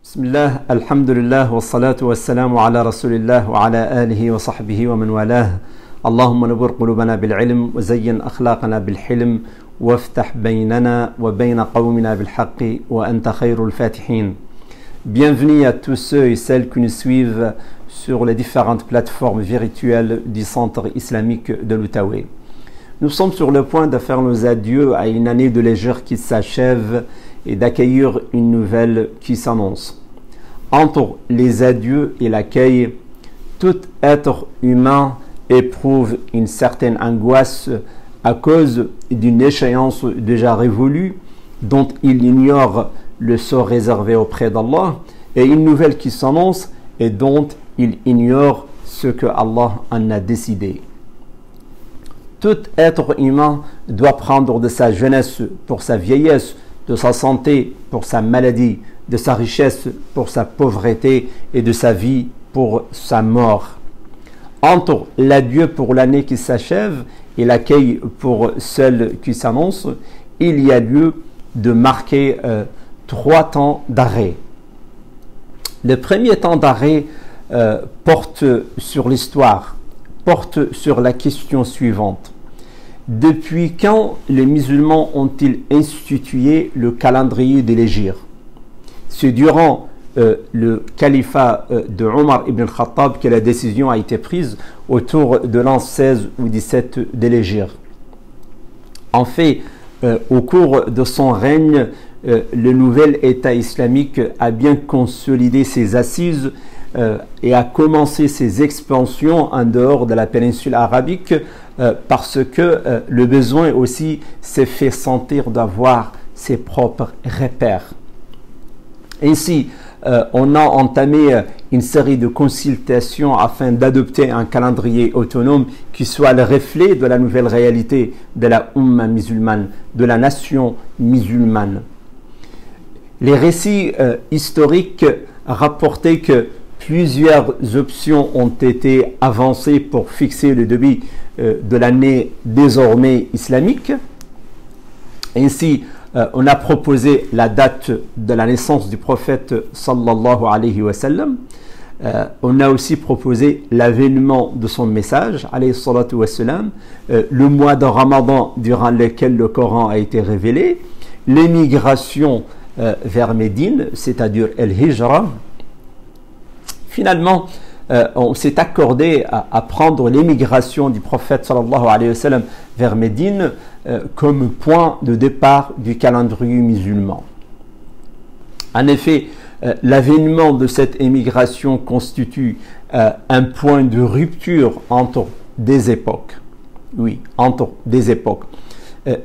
بسم الله الحمد لله والصلاة والسلام على رسول الله وعلى آله وصحبه ومن والاه اللهم نور قلوبنا بالعلم وزين أخلاقنا بالحلم وافتح بيننا وبين قومنا بالحق وأنت خير الفاتحين. Bienvenue à tous ceux et celles qui nous suivent sur les différentes plateformes virtuelles du Centre islamique de l'Outaouais. Nous sommes sur le point de faire nos adieux à une année de l'hégire qui s'achève et d'accueillir une nouvelle qui s'annonce. Entre les adieux et l'accueil, tout être humain éprouve une certaine angoisse à cause d'une échéance déjà révolue dont il ignore le sort réservé auprès d'Allah et une nouvelle qui s'annonce et dont il ignore ce que Allah en a décidé. Tout être humain doit prendre de sa jeunesse pour sa vieillesse, de sa santé pour sa maladie, de sa richesse pour sa pauvreté et de sa vie pour sa mort. Entre l'adieu pour l'année qui s'achève et l'accueil pour celle qui s'annonce, il y a lieu de marquer 3 temps d'arrêt. Le premier temps d'arrêt porte sur l'histoire, porte sur la question suivante. Depuis quand les musulmans ont-ils institué le calendrier de l'hégire? C'est durant le califat de Omar ibn al-Khattab que la décision a été prise autour de l'an 16 ou 17 de l'hégire. En fait, au cours de son règne, le nouvel État islamique a bien consolidé ses assises et a commencé ses expansions en dehors de la péninsule arabique parce que le besoin aussi s'est fait sentir d'avoir ses propres repères. Ainsi, on a entamé une série de consultations afin d'adopter un calendrier autonome qui soit le reflet de la nouvelle réalité de la Ummah musulmane, de la nation musulmane. Les récits historiques rapportaient que plusieurs options ont été avancées pour fixer le début de l'année désormais islamique. Ainsi, on a proposé la date de la naissance du prophète sallallahu alayhi wa sallam. On a aussi proposé l'avènement de son message, alayhi salatu wa sallam, le mois de Ramadan durant lequel le Coran a été révélé, l'émigration vers Médine, c'est-à-dire el-Hijra. Finalement, on s'est accordé à prendre l'émigration du prophète sallallahu alayhi wa sallam vers Médine comme point de départ du calendrier musulman. En effet, l'avènement de cette émigration constitue un point de rupture entre des époques. Oui, entre des époques.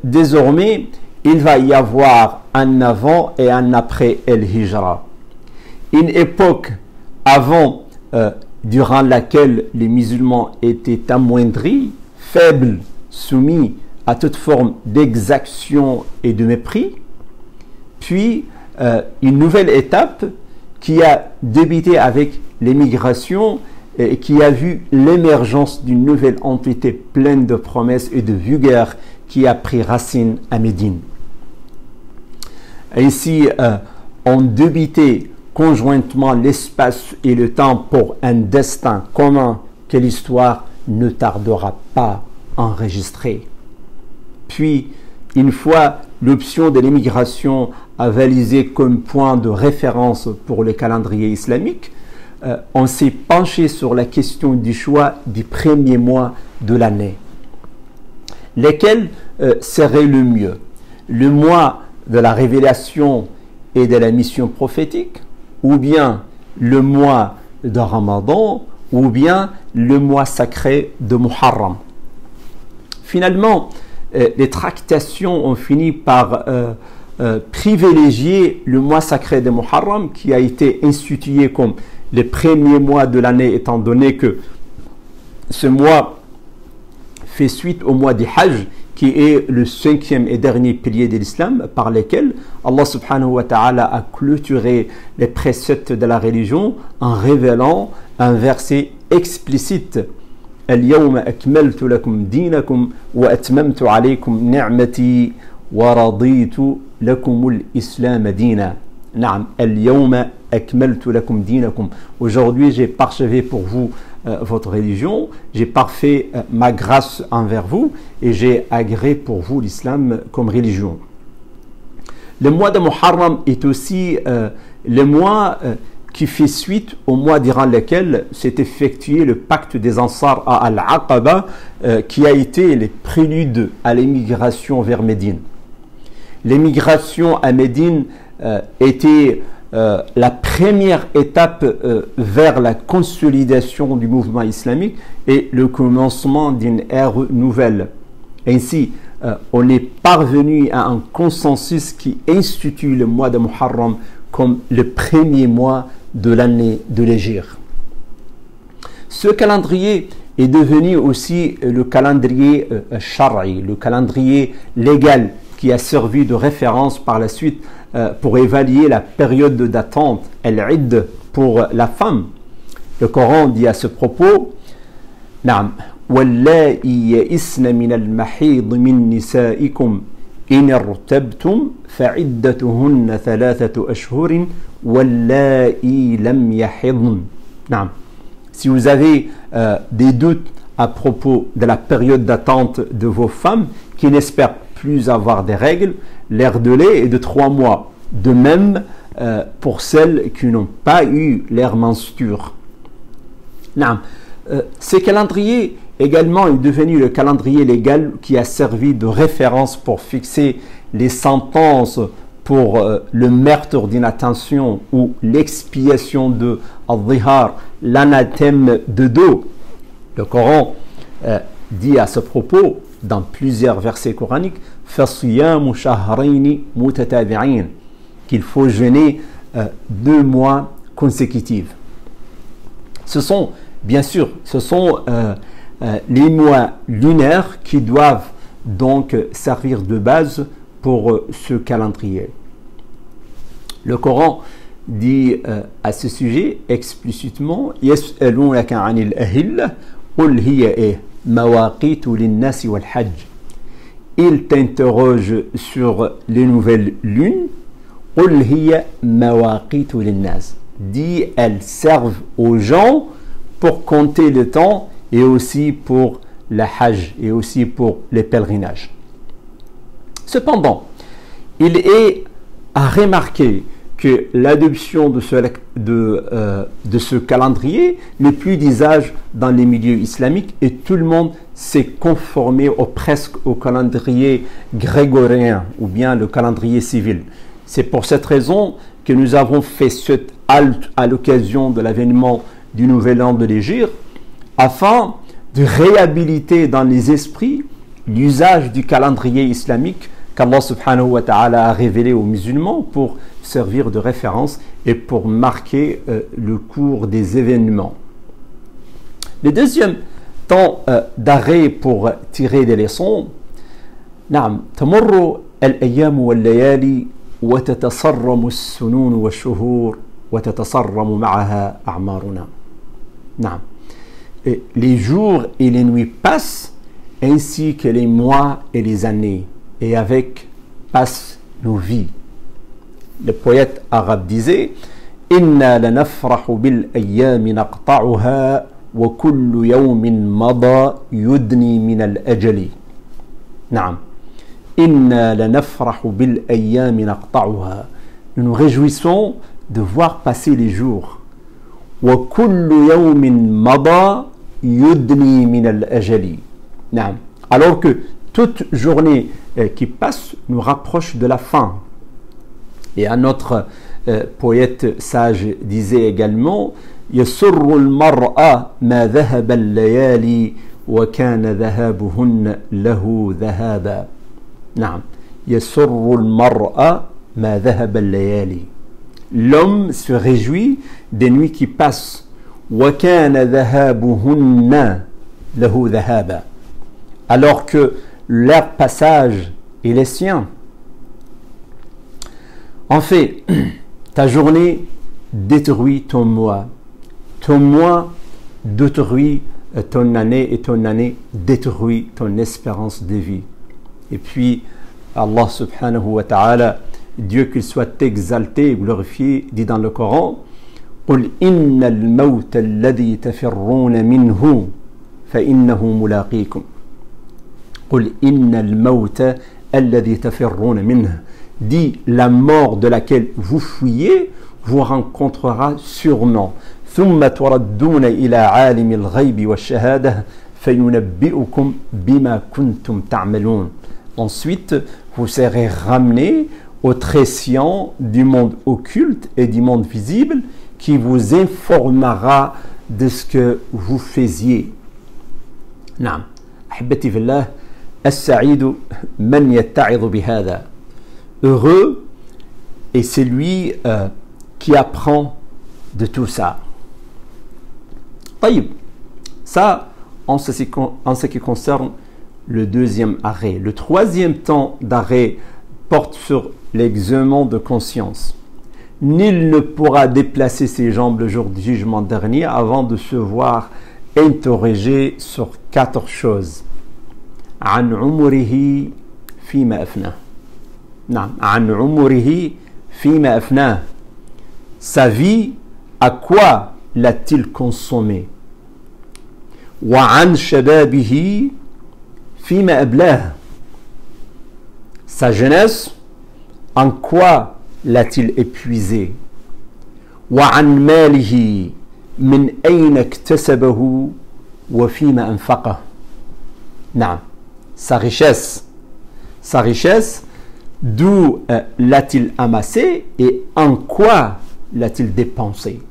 Désormais, il va y avoir un avant et un après El-Hijra. Une époque avant, durant laquelle les musulmans étaient amoindris, faibles, soumis à toute forme d'exaction et de mépris. Puis, une nouvelle étape qui a débuté avec l'émigration et qui a vu l'émergence d'une nouvelle entité pleine de promesses et de vigueur qui a pris racine à Médine. Ainsi, ont débuté conjointement l'espace et le temps pour un destin commun que l'histoire ne tardera pas à enregistrer. Puis, une fois l'option de l'émigration avalisée comme point de référence pour le calendrier islamique, on s'est penché sur la question du choix du premier mois de l'année. Lequel serait le mieux? Le mois de la révélation et de la mission prophétique, ou bien le mois de Ramadan, ou bien le mois sacré de Muharram? Finalement, les tractations ont fini par privilégier le mois sacré de Muharram qui a été institué comme le premier mois de l'année étant donné que ce mois fait suite au mois du Hajj qui est le 5e et dernier pilier de l'islam par lequel Allah subhanahu wa ta'ala a clôturé les préceptes de la religion en révélant un verset explicite. اليوم أكملت لكم دينكم وأتممت عليكم نعمتي ورضيت لكم الإسلام دينا. Naam, al-yawma akmaltu lakum dinakum. Aujourd'hui, j'ai parchevé pour vous votre religion, j'ai parfait ma grâce envers vous et j'ai agréé pour vous l'islam comme religion. Le mois de Muharram est aussi le mois qui fait suite au mois durant lequel s'est effectué le pacte des Ansar à Al-Aqaba, qui a été le prélude à l'émigration vers Médine. L'émigration à Médine était la première étape vers la consolidation du mouvement islamique et le commencement d'une ère nouvelle. Ainsi, on est parvenu à un consensus qui institue le mois de Muharram comme le premier mois de l'année de l'Hégire. Ce calendrier est devenu aussi le calendrier Shar'i, le calendrier légal qui a servi de référence par la suite pour évaluer la période d'attente, al-Idd, pour la femme. Le Coran dit à ce propos, Naam, وَاللَّائِي يَئِسْنَ مِنَ الْمَحِيضِ مِنْ نِسَائِكُمْ إِنِ ارْتَبْتُمْ فَعِدَّتُهُنَّ ثَلَاثَةُ أَشْهُرٍ وَاللَّائِي لَمْ يَحِضْنَ. Naam. Si vous avez des doutes à propos de la période d'attente de vos femmes qui n'espèrent plus avoir des règles, l'air de lait est de 3 mois. De même pour celles qui n'ont pas eu l'air menstrues. Ce calendrier également est devenu le calendrier légal qui a servi de référence pour fixer les sentences pour le meurtre d'inattention ou l'expiation de al-dhihar, l'anathème de dos. Le Coran dit à ce propos, dans plusieurs versets coraniques, فَصِيَامُ شَهْرَيْنِ مُتَتَابِعِينَ, qu'il faut jeûner 2 mois consécutifs. Ce sont, bien sûr, les mois lunaires qui doivent donc servir de base pour ce calendrier. Le Coran dit à ce sujet explicitement يَسْأَلُونَكَ عَنِ الْأَهِلَّةِ قُلْ هِيَ مَوَاقِيتُ لِلنَّاسِ وَالْحَجِّ. Il t'interroge sur les nouvelles lunes. قُلْ هِيَ مَوَاقِيتُ لِلنَّاسِ. Dit, elles servent aux gens pour compter le temps et aussi pour la hajj et aussi pour les pèlerinages. Cependant, il est à remarquer que l'adoption de ce calendrier n'est plus d'usage dans les milieux islamiques et tout le monde s'est conformé presque au calendrier grégorien ou bien le calendrier civil. C'est pour cette raison que nous avons fait cette halte à l'occasion de l'avènement du Nouvel An de l'Hégire afin de réhabiliter dans les esprits l'usage du calendrier islamique qu'Allah subhanahu wa ta'ala a révélé aux musulmans pour servir de référence et pour marquer le cours des événements. Le deuxième temps d'arrêt pour tirer des leçons, نعم تمر الأيام والليالي وتتصرم السنون والشهور وتتصرم معها أعمارنا. نعم. Les jours et les nuits passent ainsi que les mois et les années et avec passent nos vies. Le poète arabe disait إنا لنفرح بالأيام نقطعها وكل يوم مضى يدني من الأجل. نعم. إنا لنفرح بالأيام نقطعها. Nous nous réjouissons de voir passer les jours. وكل يوم مضى يدني من الأجل. نعم. Alors que toute journée qui passe nous rapproche de la fin. Et un autre poète sage disait également يسر المرء ما ذهب الليالي وكان ذهابهن له ذهابا. نعم. يسر المرء ما ذهب الليالي. L'homme se réjouit des nuits qui passent. وكان ذهابهن له ذهابا. Alors que leur passage est les siens. En fait, ta journée détruit ton mois détruit ton année et ton année détruit ton espérance de vie. Et puis Allah subhanahu wa ta'ala Dieu qu'il soit exalté et glorifié, dit dans le Coran, قل إن الموت الذي تفرون منه فإنه ملاقيكم. قل إن الموت الذي تفرون منه. Dit, la mort de laquelle vous fuyez vous rencontrera sûrement. ثم تردون إلى عالم الغيب والشهادة فينبئكم بما كنتم تعملون. Ensuite, vous serez ramenés au Très-Sciant du monde occulte et du monde visible qui vous informera de ce que vous faisiez. نعم أحبتي في الله السعيد من يتعظ بهذا. Heureux est celui qui apprend de tout ça. طيب, ça en ce qui concerne le deuxième arrêt. Le troisième temps d'arrêt porte sur l'examen de conscience. Nul ne pourra déplacer ses jambes le jour du jugement dernier avant de se voir interrogé sur 4 choses. عن عمره فيما أفناه. نعم عن عمره فيما أفناه. Sa vie, à quoi l'a-t-il consommé? وعن شبابه فيما أبلاه. Sa jeunesse, en quoi l'a-t-il épuisé? وعن ماله من أين اكتسبه وفيما أنفقه. نعم, sa richesse, d'où l'a-t-il amassé et en quoi l'a-t-il dépensé?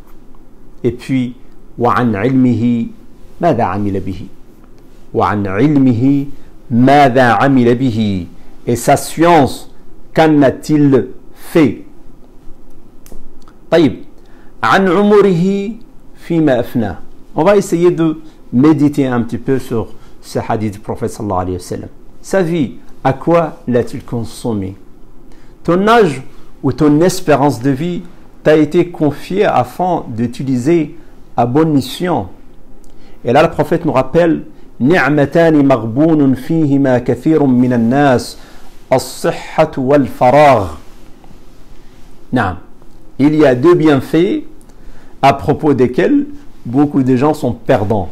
Et puis, وعن علمه ماذا عمل به. وعن علمه ماذا عمل به. Et sa science, qu'en a-t-il fait? طيب, عن عمره فيما أفناه. On va essayer de méditer un petit peu sur ce hadith du prophète sallallahu alayhi wa sallam. Sa vie, à quoi l'a-t-il consommé? Ton âge ou ton espérance de vie t'a été confié afin d'utiliser à bonne mission. Et là, le prophète nous rappelle نعمتان مغبون فيهما كثير من الناس الصحة والفراغ. نعم, il y a 2 bienfaits à propos desquels beaucoup de gens sont perdants.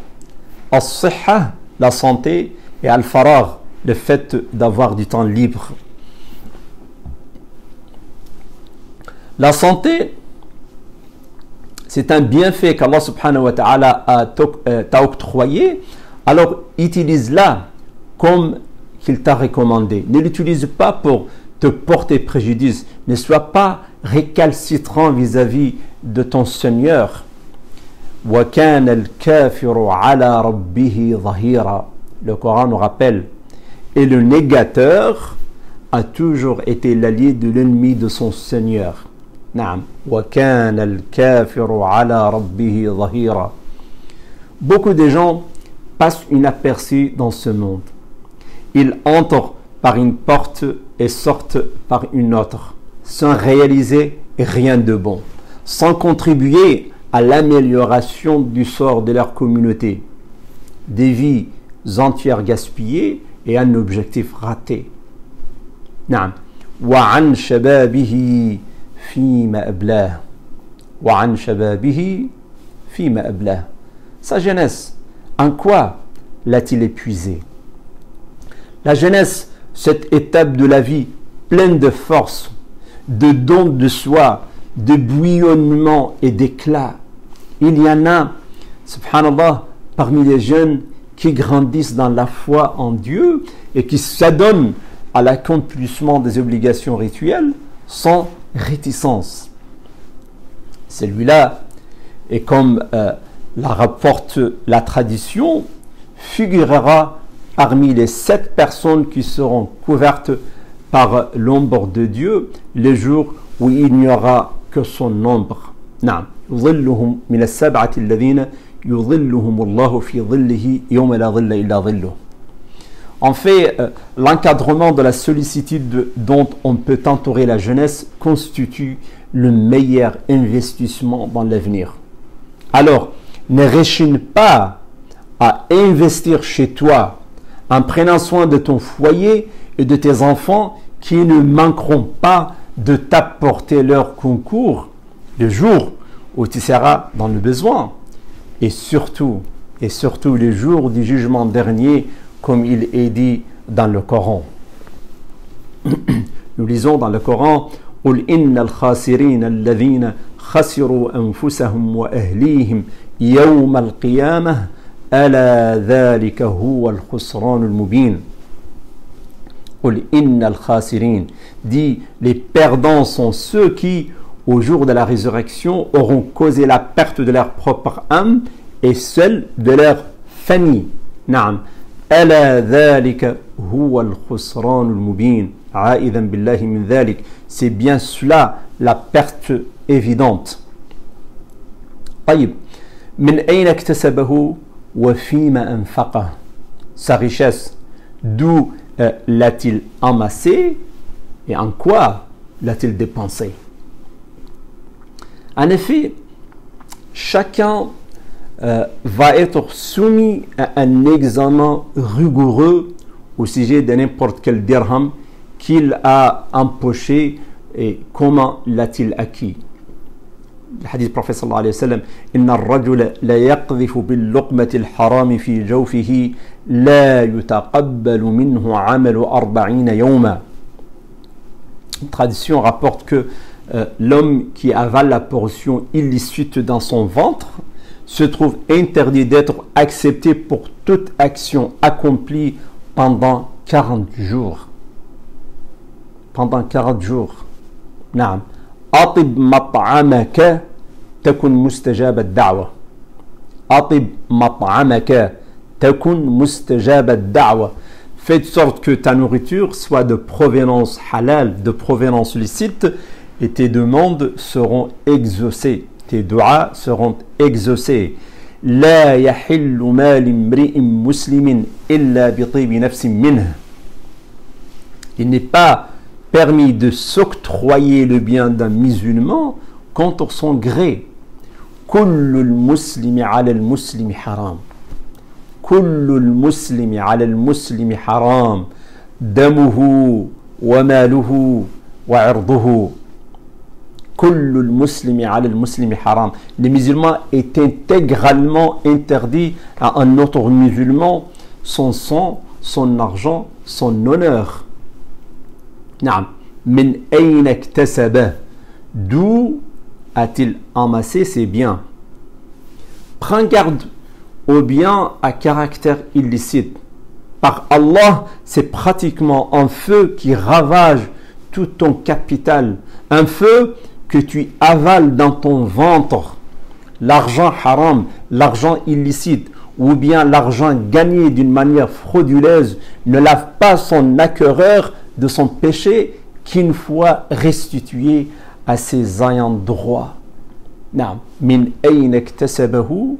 الصحة, la santé, et al-faragh, le fait d'avoir du temps libre. La santé, c'est un bienfait qu'Allah subhanahu wa ta'ala t'a octroyé, alors utilise-la comme qu'il t'a recommandé. Ne l'utilise pas pour te porter préjudice. Ne sois pas récalcitrant vis-à-vis de ton Seigneur. وَكَانَ الْكَافِرُ عَلَى رَبِّهِ ظَهِيرًا. Le Coran nous rappelle. Et le négateur a toujours été l'allié de l'ennemi de son Seigneur. نعم. وَكَانَ الْكَافِرُ عَلَى رَبِّهِ ظَهِيرًا. Beaucoup de gens passent inaperçus dans ce monde. Ils entrent par une porte et sortent par une autre, sans réaliser rien de bon, sans contribuer à l'amélioration du sort de leur communauté. Des vies entières gaspillées et un objectif raté. نعم. وعن شبابه فيما أبلاه. وعن شبابه فيما أبلاه. Sa jeunesse, en quoi l'a-t-il épuisé? La jeunesse, cette étape de la vie pleine de force, de don de soi, de bouillonnement et d'éclat. Il y en a, subhanallah, parmi les jeunes qui grandissent dans la foi en Dieu et qui s'adonnent à l'accomplissement des obligations rituelles sans réticence. Celui-là, et comme la rapporte la tradition, figurera parmi les 7 personnes qui seront couvertes par l'ombre de Dieu le jour où il n'y aura que son ombre. نعم. يظلهم من السبعة الذين يظلهم الله في ظله يوم لا ظل إلا ظله. En fait, l'encadrement de la sollicitude dont on peut entourer la jeunesse constitue le meilleur investissement dans l'avenir. Alors, ne rechigne pas à investir chez toi en prenant soin de ton foyer et de tes enfants qui ne manqueront pas de t'apporter leur concours le jour où tu seras dans le besoin. Et surtout le jour du jugement dernier, comme il est dit dans le Coran. Nous lisons dans le Coran قل إن الخاسرين الذين خسروا أنفسهم وأهليهم يوم القيامة ألا ذلك هو الخسران المبين. قل إن الخاسرين dit les perdants sont ceux qui au jour de la résurrection auront causé la perte de leur propre âme et celle de leur famille. نعم ألا ذلك هو الخسران المبين عائذا بالله من ذلك. C'est bien cela la perte évidente. طيب من أين اكتسبه وفيما أنفقه. Sa richesse, d'où l'a-t-il amassé et en quoi l'a-t-il dépensé? En effet, chacun va être soumis à un examen rigoureux au sujet de n'importe quel dirham qu'il a empoché et comment l'a-t-il acquis. Le hadith du prophète sallallahu alayhi wa sallam, Inna ar-rajula la yaqdhifu bil luqmati al-haram fi jawfihi la yutaqabbalu minhu 'amalu 40 yawma. Une tradition rapporte que l'homme qui avale la portion illicite dans son ventre se trouve interdit d'être accepté pour toute action accomplie pendant 40 jours. Pendant 40 jours. نعم. أطب مطعمك تكن مستجاب الدعوة. أطب مطعمك تكن مستجاب الدعوة. Fais de sorte que ta nourriture soit de provenance halal, de provenance licite, et tes demandes seront exaucées. Tes duas seront exaucés. لا يحل مال امرئ مسلم إلا بطيب نفس منه. Il n'est pas permis de s'octroyer le bien d'un musulman contre son gré. كل المسلم على المسلم حرام. كل المسلم على المسلم حرام. دمه وماله وعرضه. كل المسلم على المسلم حرام. Le musulman est intégralement interdit à un autre musulman son sang, son argent, son honneur. نعم. من أين اكتسبه. D'où a-t-il amassé ses biens? Prends garde aux biens à caractère illicite. Par Allah, c'est pratiquement un feu qui ravage tout ton capital. Un feu que tu avales dans ton ventre. L'argent haram, l'argent illicite, ou bien l'argent gagné d'une manière frauduleuse ne lave pas son acquéreur de son péché qu'une fois restitué à ses ayants droit. نعم. من أين اكتسبه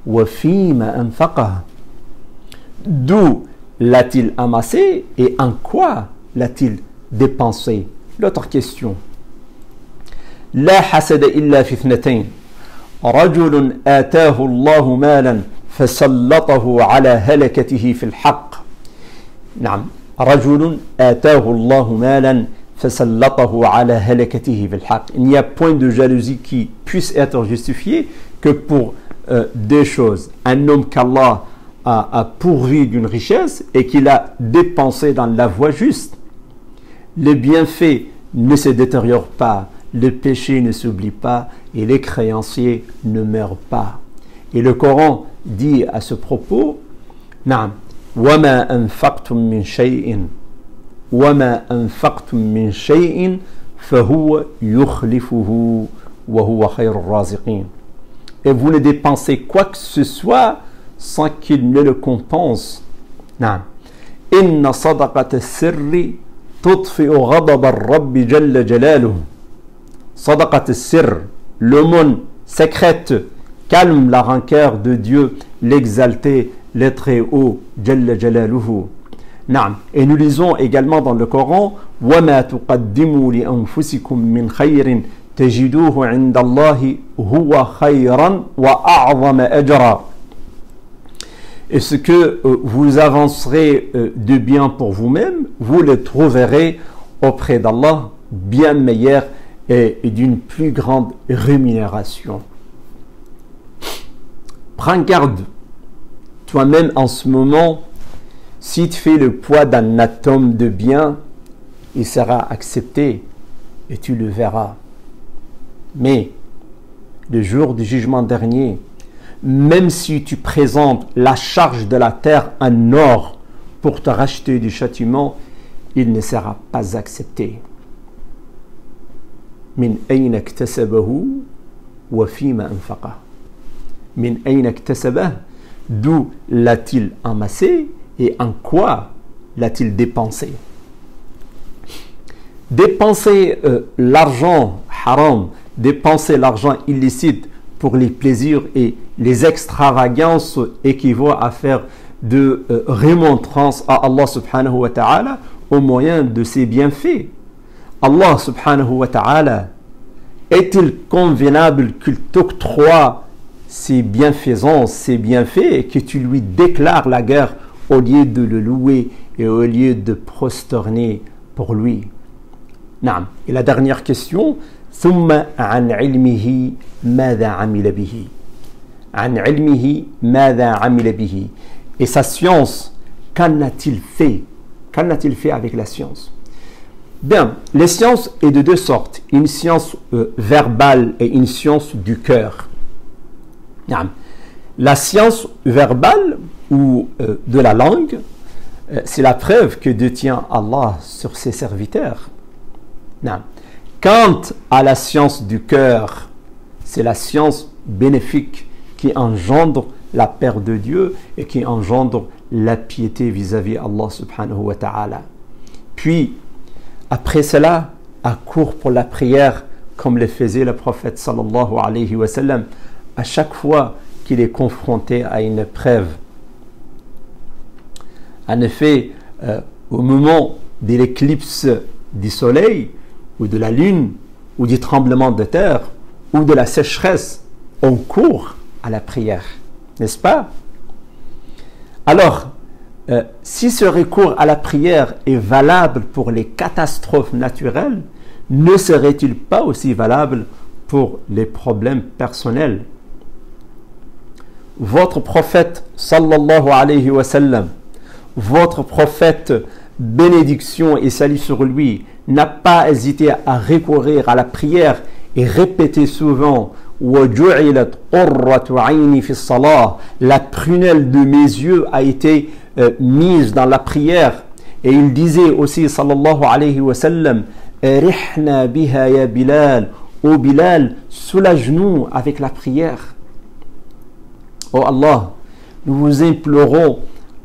وفيما أنفقه. D'où l'a-t-il amassé et en quoi l'a-t-il dépensé? L'autre question. لا حسد إلا في اثنتين. رجل آتاه الله مالا فسلطه على هلكته في الحق. نعم. رجل آتاه الله مالا فسلطه على هلكته في الحق. Il n'y a point de jalousie qui puisse être justifiée que pour deux choses. Un homme qu'Allah a pourvu d'une richesse et qu'il a dépensé dans la voie juste. Les bienfaits ne se détériorent pas, le péché ne s'oublie pas et les créanciers ne meurent pas. Et le Coran dit à ce propos, نعم. وما أنفقتم من شيء وما أنفقتم من شيء فهو يخلفه وهو خير الرازقين. Et vous ne dépensez quoi que ce soit sans qu'il ne le compense. نعم. إن صدقة السر تطفئ غضب الرب جل جلاله. صدقة السر, l'aumône secrète, calme la rancœur de Dieu, l'exalté, le très haut, Jalla Jalaluhu. Naam. Et nous lisons également dans le Coran, وَمَا تُقَدِّمُوا لِأَنفُسِكُم مِّنْ خَيْرٍ تَجِدُوهُ عِندَ اللَّهِ هُوَ خَيْرًا وَأَعْظَمَ أَجْرًا. Et ce que vous avancerez de bien pour vous-même, vous le trouverez auprès d'Allah bien meilleure et d'une plus grande rémunération. Prends garde, toi-même en ce moment, si tu fais le poids d'un atome de bien, il sera accepté et tu le verras. Mais le jour du jugement dernier, même si tu présentes la charge de la terre en or pour te racheter du châtiment, il ne sera pas accepté. Min ayna iktasabahu wa fima anfaqa. Min ayna iktasabahu, d'où l'a-t-il amassé et en quoi l'a-t-il dépensé? Dépenser l'argent haram, dépenser l'argent illicite pour les plaisirs et les extravagances équivaut à faire de remontrance à Allah subhanahu wa ta'ala au moyen de ses bienfaits. Allah subhanahu wa ta'ala est-il convenable qu'il t'octroie ses bienfaisances, ses bienfaits et que tu lui déclares la guerre au lieu de le louer et au lieu de prosterner pour lui? Naam. Et la dernière question, ثم عن علمه ماذا عمل به. عن علمه ماذا عمل به. Et sa science, qu'en a-t-il fait? Qu'en a-t-il fait avec la science? Bien, les sciences est de deux sortes, une science verbale et une science du cœur. La science verbale ou de la langue, c'est la preuve que détient Allah sur ses serviteurs. Quant à la science du cœur, c'est la science bénéfique qui engendre la peur de Dieu et qui engendre la piété vis-à-vis Allah subhanahu wa ta'ala. Puis, après cela, accourt pour la prière comme le faisait le prophète sallallahu alayhi wa sallam à chaque fois qu'il est confronté à une épreuve. En effet, au moment de l'éclipse du soleil ou de la lune ou du tremblement de terre ou de la sécheresse, on court à la prière, n'est-ce pas? Alors, si ce recours à la prière est valable pour les catastrophes naturelles, ne serait-il pas aussi valable pour les problèmes personnels? Votre prophète sallallahu alayhi wa sallam, votre prophète, bénédiction et salut sur lui, n'a pas hésité à recourir à la prière et répéter souvent la prunelle de mes yeux a été mise dans la prière. Et il disait aussi sallallahu alayhi wa sallam, rihna biha ya Bilal, ô Bilal, soulage-nous avec la prière. Oh Allah, nous vous implorons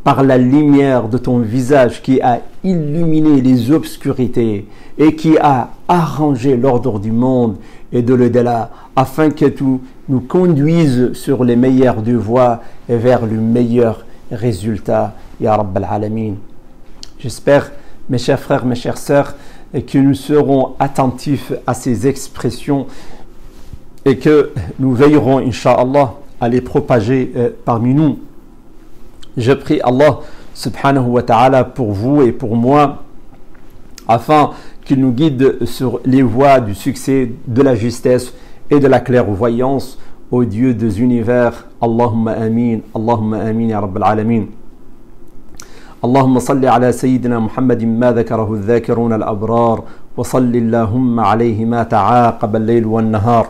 par la lumière de ton visage qui a illuminé les obscurités et qui a arrangé l'ordre du monde et de l'au-delà, afin que tu nous conduises sur les meilleures des voies et vers le meilleur résultat. Ya Rabbal Alamin. J'espère, mes chers frères, mes chères sœurs, que nous serons attentifs à ces expressions et que nous veillerons, Inch'Allah, à les propager parmi nous. Je prie Allah subhanahu wa ta'ala pour vous et pour moi, afin qu'il nous guide sur les voies du succès, de la justesse et de la clairvoyance, au Dieu des univers. Allahumma amin, Allahumma amin ya Rabbal Alamin. اللهم صل على سيدنا محمد ما ذكره الذاكرون الأبرار وصل اللهم عليه ما تعاقب الليل والنهار.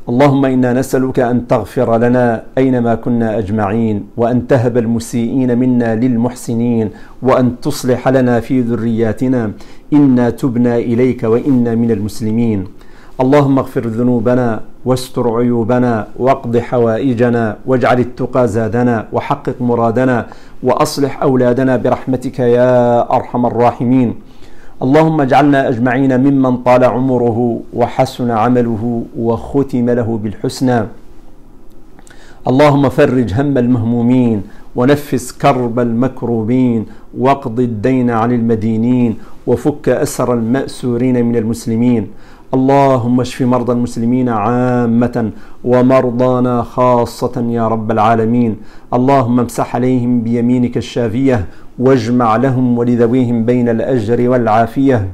اللهم إنا نسألك أن تغفر لنا أينما كنا أجمعين، وأن تهب المسيئين منا للمحسنين، وأن تصلح لنا في ذرياتنا إنا تبنا إليك وإنا من المسلمين. اللهم اغفر ذنوبنا واستر عيوبنا واقض حوائجنا واجعل التقى زادنا وحقق مرادنا وأصلح أولادنا برحمتك يا أرحم الراحمين. اللهم اجعلنا أجمعين ممن طال عمره وحسن عمله وختم له بالحسنى. اللهم فرج هم المهمومين ونفس كرب المكروبين واقض الدين عن المدينين وفك أسر المأسورين من المسلمين. اللهم اشف مرضى المسلمين عامة ومرضانا خاصة يا رب العالمين. اللهم امسح عليهم بيمينك الشافية واجمع لهم ولذويهم بين الأجر والعافية.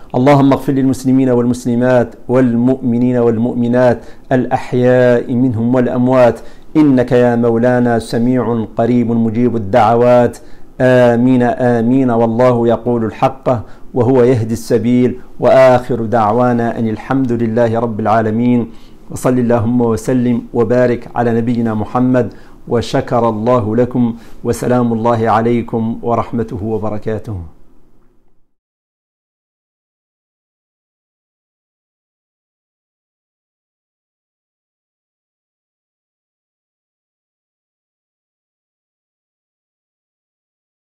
اللهم اغفر للمسلمين والمسلمات والمؤمنين والمؤمنات الأحياء منهم والأموات، إنك يا مولانا سميع قريب مجيب الدعوات. آمين آمين. والله يقول الحق وهو يهدي السبيل، وآخر دعوانا أن الحمد لله رب العالمين، وصل اللهم وسلم وبارك على نبينا محمد، وشكر الله لكم، وسلام الله عليكم ورحمته وبركاته.